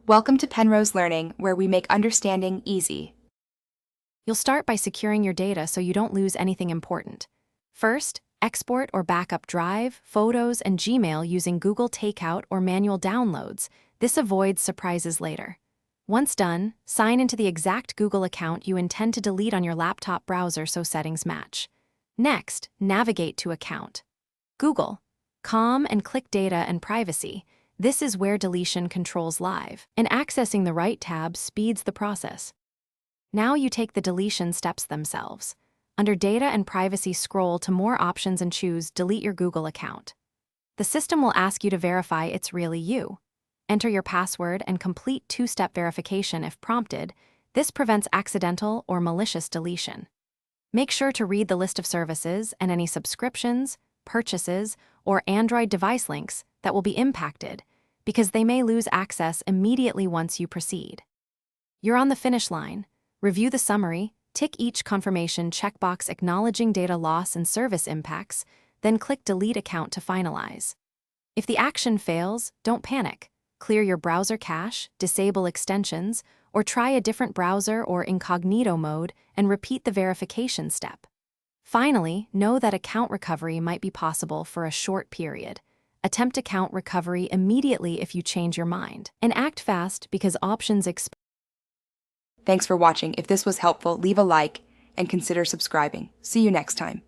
Welcome to Penrose Learning, where we make understanding easy. You'll start by securing your data so you don't lose anything important. First, export or backup Drive, Photos, and Gmail using Google Takeout or manual downloads. This avoids surprises later. Once done, sign into the exact Google account you intend to delete on your laptop browser so settings match. Next, navigate to Account. Google, Com, and click Data and Privacy. This is where deletion controls live, and accessing the right tab speeds the process. Now you take the deletion steps themselves. Under Data and Privacy, scroll to more options and choose Delete your Google account. The system will ask you to verify it's really you. Enter your password and complete two-step verification if prompted. This prevents accidental or malicious deletion. Make sure to read the list of services and any subscriptions, purchases, or Android device links that will be impacted, because they may lose access immediately once you proceed. You're on the finish line. Review the summary, tick each confirmation checkbox acknowledging data loss and service impacts, then click Delete Account to finalize. If the action fails, don't panic. Clear your browser cache, disable extensions, or try a different browser or incognito mode and repeat the verification step. Finally, know that account recovery might be possible for a short period. Attempt account recovery immediately if you change your mind, and act fast because options expire. Thanks for watching. If this was helpful, leave a like and consider subscribing. See you next time.